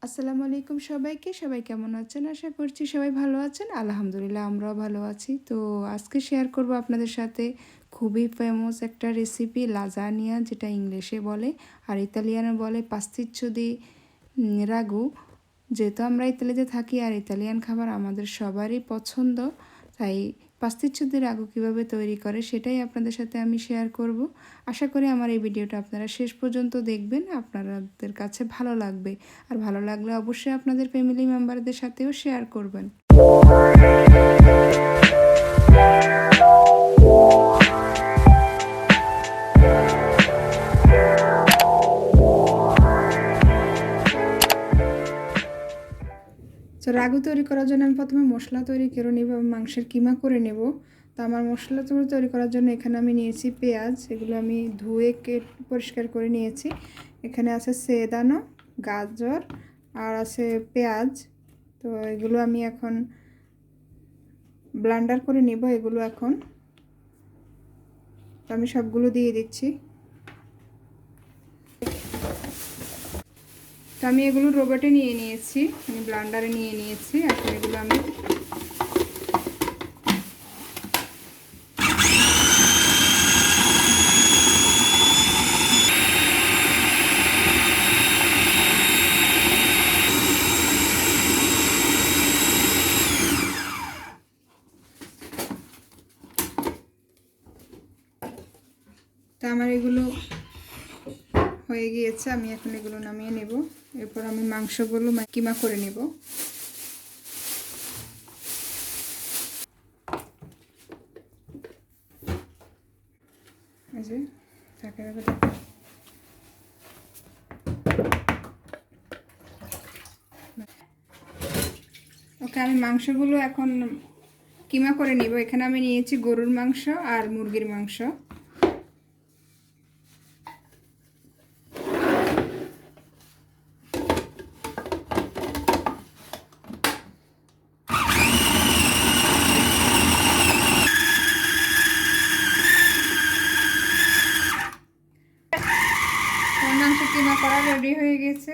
আসসালামু আলাইকুম সবাইকে। সবাই কেমন আছেন? আশা করছি সবাই ভালো আছেন। আলহামদুলিল্লাহ আমরাও ভালো আছি। তো আজকে শেয়ার করব আপনাদের সাথে খুবই ফেমাস একটা রেসিপি লাজানিয়া, যেটা ইংলিশে বলে আর ইতালিয়ানে বলে পাস্তিচ্চো দি রাগু। যেহেতু আমরা ইতালিতে থাকি আর ইতালিয়ান খাবার আমাদের সবারই পছন্দ, তাই পাস্তিচ্চো দি রাগু কীভাবে তৈরি করে সেটাই আপনাদের সাথে আমি শেয়ার করব। আশা করি আমার এই ভিডিওটা আপনারা শেষ পর্যন্ত দেখবেন, আপনাদের কাছে ভালো লাগবে। আর ভালো লাগলে অবশ্যই আপনাদের ফ্যামিলি মেম্বারদের সাথেও শেয়ার করবেন। তো রাগু তৈরি করার জন্য আমি প্রথমে মশলা তৈরি করে নেব, মাংসের কিমা করে নেব। তো আমার মশলা তৈরি করার জন্য এখানে আমি নিয়েছি পেঁয়াজ, এগুলো আমি ধুয়ে পরিষ্কার করে নিয়েছি। এখানে আছে সেদানো, গাজর আর আছে পেঁয়াজ। তো এগুলো আমি এখন ব্লেন্ডার করে নেব। এগুলো এখন তো আমি সবগুলো দিয়ে দিচ্ছি। তো আমি এগুলো রোবটে নিয়ে নিয়েছি, আমি ব্লেন্ডারে নিয়ে নিয়েছি। এখন এগুলো আমি আমার এগুলো হয়ে গিয়েছে, আমি এখন এগুলো নামিয়ে নেব। এরপর আমি মাংসগুলো কিমা করে নেব। ওকে, আমি মাংসগুলো এখন কিমা করে নিব। এখানে আমি নিয়েছি গরুর মাংস আর মুরগির মাংস। মাংস কিমা করা রেডি হয়ে গেছে,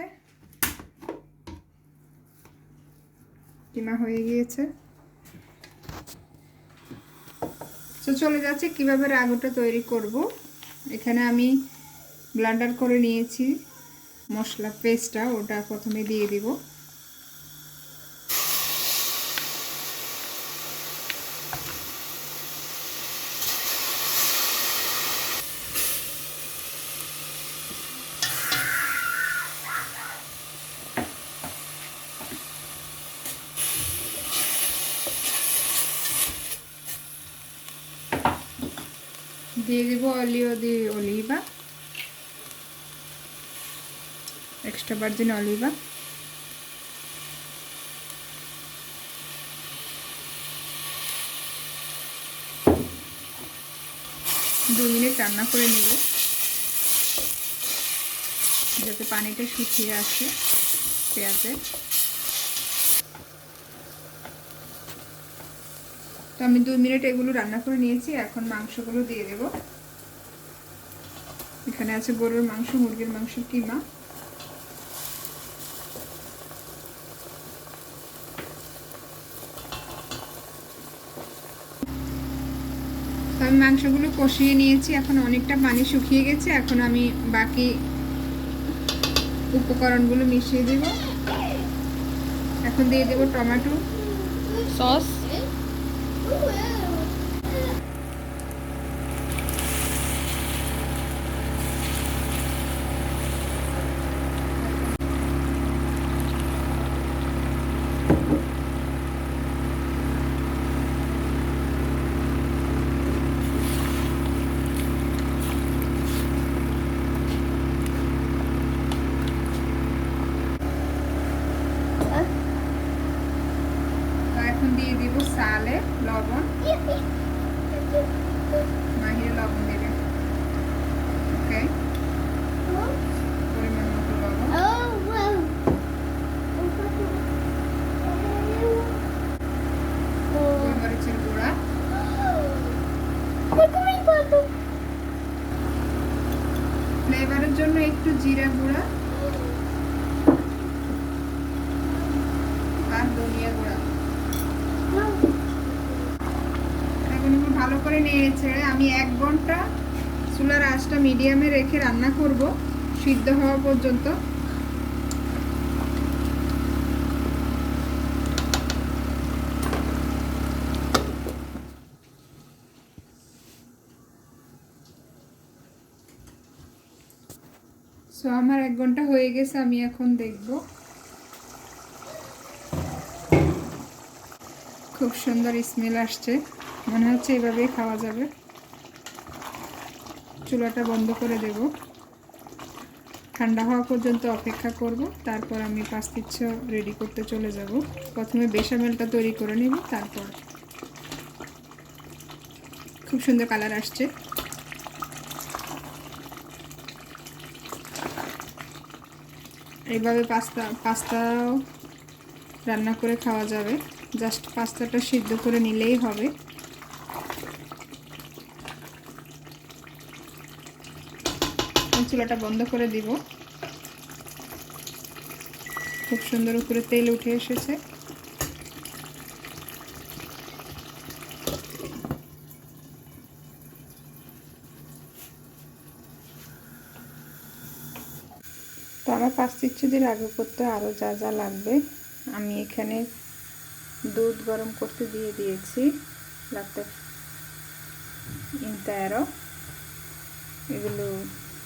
কিমা হয়ে গিয়েছে। তো চলে যাচ্ছে কিভাবে রাগুটা তৈরি করব। এখানে আমি ব্লেন্ডার করে নিয়েছি মশলা পেস্টটা, ওটা প্রথমে দিয়ে দিব। দিয়ে দিব অলিও দি অলিভা, এক্সট্রা ভার্জিন অলিভা। দু মিনিট রান্না করে নেব যাতে পানিটা শুকিয়ে আসে পেঁয়াজের। তো আমি 2 মিনিট এগুলো রান্না করে নিয়েছি। এখন মাংসগুলো দিয়ে দেব। এখানে আছে গরুর মাংস, মুরগির মাংস কিমা। তো আমি মাংসগুলো কষিয়ে নিয়েছি, এখন অনেকটা পানি শুকিয়ে গেছে। এখন আমি বাকি উপকরণগুলো মিশিয়ে দেব। এখন দিয়ে দেব টমেটো সস, দিয়ে দিব সালে লবণ, মাহিরে লবণ দেবে। ওকে, পরিমাণ মতো লবণ। গোলমরিচের গুঁড়া, ফ্লেভারের জন্য একটু জিরা গুঁড়া, ভালো করে নেড়ে ছেড়ে আমি 1 ঘন্টা চুলার আঁচটা মিডিয়ামে রেখে রান্না করব সিদ্ধ হওয়া পর্যন্ত। সো আমার 1 ঘন্টা হয়ে গেছে, আমি এখন দেখব। খুব সুন্দর স্মেল আসছে, মনে হচ্ছে এভাবেই খাওয়া যাবে। চুলাটা বন্ধ করে দেব, ঠান্ডা হওয়া পর্যন্ত অপেক্ষা করব, তারপর আমি পাস্তিচ্ছ রেডি করতে চলে যাব। প্রথমে বেসামেলটা তৈরি করে নেব, তারপর। খুব সুন্দর কালার আসছে। এইভাবে পাস্তাও রান্না করে খাওয়া যাবে, জাস্ট পাস্তাটা সিদ্ধ করে নিলেই হবে। চুলাটা বন্ধ করে দিব। খুব সুন্দর উপরে তেল উঠে এসেছে। তো আমার পাস্তিচ্ছ দিয়ে রাগু করতে আরও যা যা লাগবে, আমি এখানে দুধ গরম করতে দিয়ে দিয়েছি লাতে ইন্টারো। এগুলো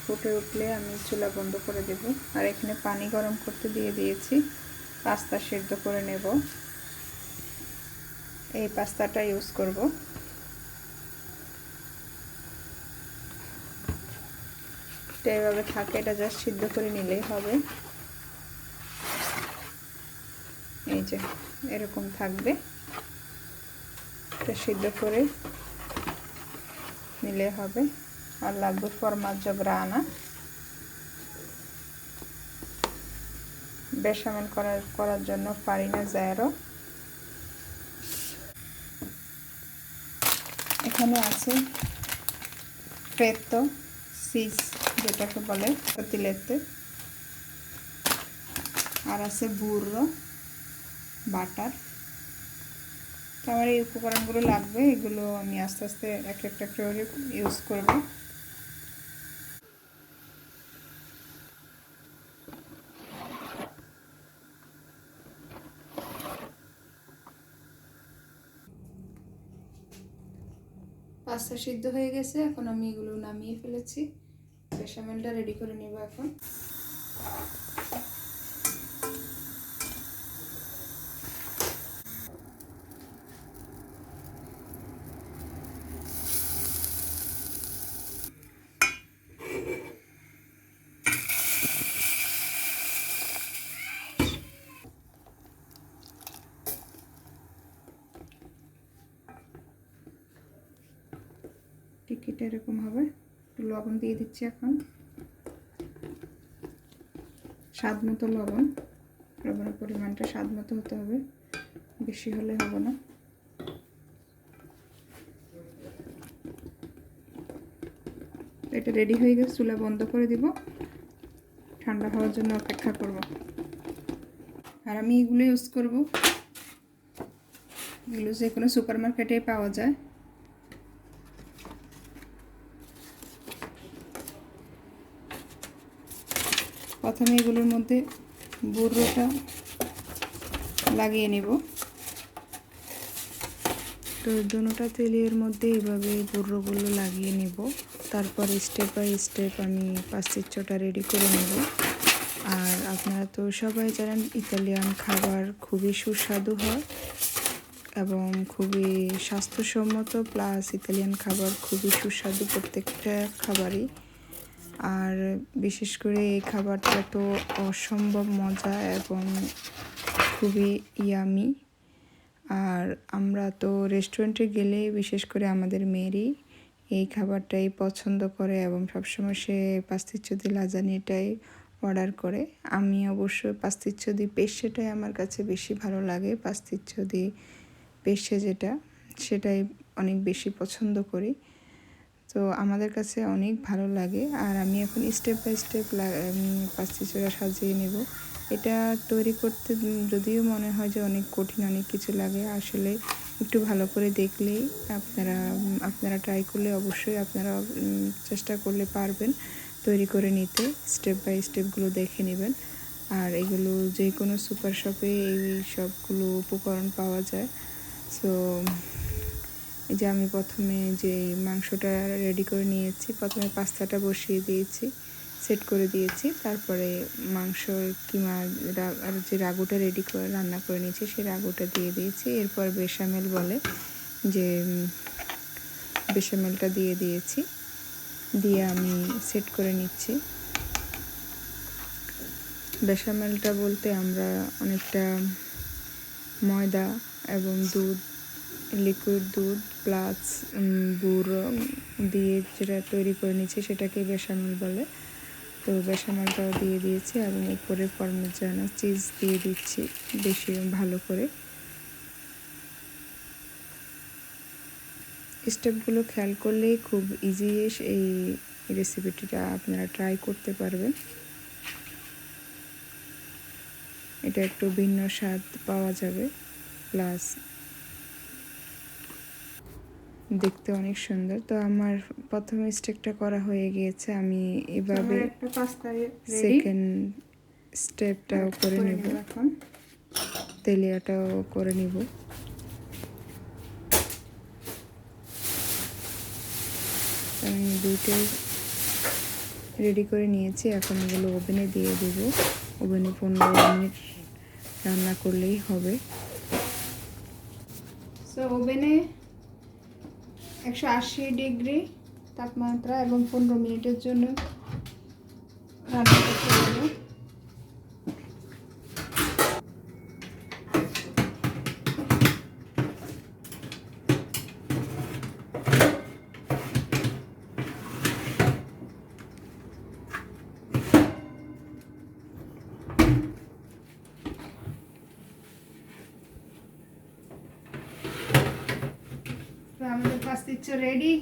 ফুটে উঠলে আমি চুলা বন্ধ করে দেব। আর এখানে পানি গরম করতে দিয়ে দিয়েছি, পাস্তা সেদ্ধ করে নেব। এই পাস্তাটা ইউজ করব। এটা এভাবে থাকে, এটা জাস্ট সিদ্ধ করে নিলেই হবে। এই যে এরকম থাকবে, এটা সিদ্ধ করে নিলে হবে। আর লাগবে ফরমাজ্জো গ্রানা, বেসামেল করার জন্য ফারিনা জ্যারো। এখানে আছে ফেতো সিজ, যেটাকে বলে কতিলেতে। আর আছে বুর্রো বাটার। তো আমার এই উপকরণগুলো লাগবে, এগুলো আমি আস্তে আস্তে এক একটা করে ইউজ করব। পাস্তা সিদ্ধ হয়ে গেছে, এখন আমি এগুলো নামিয়ে ফেলেছি। বেসামেলটা রেডি করে নেব এখন। টিকিটা এরকম হবে। একটু লবণ দিয়ে দিচ্ছি এখন, স্বাদ মতো লবণ। লবণের পরিমাণটা স্বাদ মতো হতে হবে, বেশি হলে হবে না। এটা রেডি হয়ে গেছে, চুলা বন্ধ করে দিব, ঠান্ডা হওয়ার জন্য অপেক্ষা করব। আর আমি এগুলো ইউজ করব, এগুলো যে কোনো সুপার মার্কেটে পাওয়া যায়। প্রথমে এগুলোর মধ্যে বুর্রোটা লাগিয়ে নেব। তো দুটোটা তেলের মধ্যে এইভাবে বুর্রোগুলো লাগিয়ে নেব, তারপর স্টেপ বাই স্টেপ আমি পাস্তিচ্ছটা রেডি করে নেব। আর আপনারা তো সবাই জানেন ইতালিয়ান খাবার খুবই সুস্বাদু হয় এবং খুবই স্বাস্থ্যসম্মত, প্লাস ইতালিয়ান খাবার খুবই সুস্বাদু প্রত্যেকটা খাবারই। আর বিশেষ করে এই খাবারটা তো অসম্ভব মজা এবং খুবই ইয়ামি। আর আমরা তো রেস্টুরেন্টে গেলে বিশেষ করে আমাদের মেয়েরই এই খাবারটাই পছন্দ করে এবং সবসময় সে পাস্তিচ্ছ দি লাজানিয়াটাই অর্ডার করে। আমি অবশ্য পাস্তিচ্ছ দি পেস্টেটাই আমার কাছে বেশি ভালো লাগে। পাস্তিচ্ছ দি পেস্টে যেটা, সেটাই অনেক বেশি পছন্দ করি। তো আমাদের কাছে অনেক ভালো লাগে। আর আমি এখন স্টেপ বাই স্টেপ পাস্তিচ্ছটা সাজিয়ে নেব। এটা তৈরি করতে যদিও মনে হয় যে অনেক কঠিন, অনেক কিছু লাগে, আসলে একটু ভালো করে দেখলেই আপনারা ট্রাই করলে অবশ্যই আপনারা চেষ্টা করলে পারবেন তৈরি করে নিতে। স্টেপ বাই স্টেপগুলো দেখে নেবেন। আর এগুলো যে কোনো সুপার শপে এই সবগুলো উপকরণ পাওয়া যায়। সো এই যে আমি প্রথমে যে মাংসটা রেডি করে নিয়েছি, প্রথমে পাস্তাটা বসিয়ে দিয়েছি, সেট করে দিয়েছি। তারপরে মাংস কিমা আর যে রাগুটা রেডি করে রান্না করে নিয়েছি সেই রাগুটা দিয়ে দিয়েছি। এরপর বেশামেল বলে যে বেশামেলটা দিয়ে দিয়েছি, দিয়ে আমি সেট করে নিচ্ছি। বেশামেলটা বলতে আমরা অনেকটা ময়দা এবং দুধ, লিকুইড দুধ প্লাস গুড় দিয়ে যেটা তৈরি করে নিচ্ছি সেটাকে বেশামেল বলে। তো বেশামেলটাও দিয়ে দিয়েছি এবং উপরে পারমেজানা চিজ দিয়ে দিচ্ছি বেশি ভালো করে। স্টেপগুলো খেয়াল করলেই খুব ইজি এই রেসিপিটা আপনারা ট্রাই করতে পারবেন। এটা একটু ভিন্ন স্বাদ পাওয়া যাবে, প্লাস দেখতে অনেক সুন্দর। তো আমার প্রথম স্টেপটা করা হয়ে গিয়েছে, আমি এভাবে সেকেন্ড স্টেপটাও করে নেব, এখন তেলিয়াটাও করে নিব। আমি দুইটাই রেডি করে নিয়েছি, এখন এগুলো ওভেনে দিয়ে দেব। ওভেনে 15 মিনিট রান্না করলেই হবে। সো ওভেনে 180 ডিগ্রি তাপমাত্রা এবং 15 মিনিটের জন্য রান্না করতে হবে। আমাদের পাস্তা রেডি।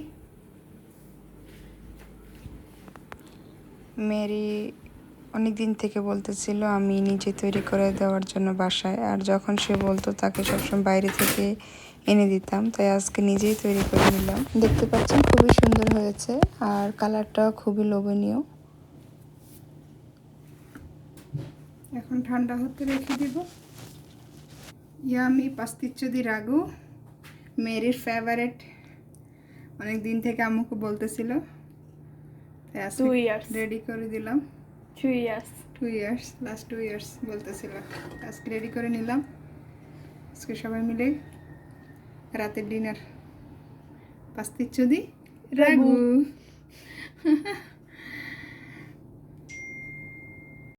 মেরি অনেক দিন থেকে বলতেছিল আমি নিজে তৈরি করে দেওয়ার জন্য বাসায়, আর যখন সে বলতো তাকে সবসময় বাইরে থেকে এনে দিতাম, তাই আজকে নিজেই তৈরি করে নিলাম। দেখতে পাচ্ছেন খুবই সুন্দর হয়েছে আর কালারটাও খুবই লোভনীয়। এখন ঠান্ডা হতে রেখে দিব। ইয়ামি পাস্তিচ্চো দি রাগু, মেরির ফেভারিট। অনেক দিন থেকে আম্মুকে বলতেছিল, তাই আজকে রেডি করে দিলাম। 2 ইয়ার্স লাস্ট 2 ইয়ার্স বলতেছিল, আজকে রেডি করে নিলাম। আজকে সবাই মিলে রাতের ডিনার পাস্তিচ্চো দি রাগু।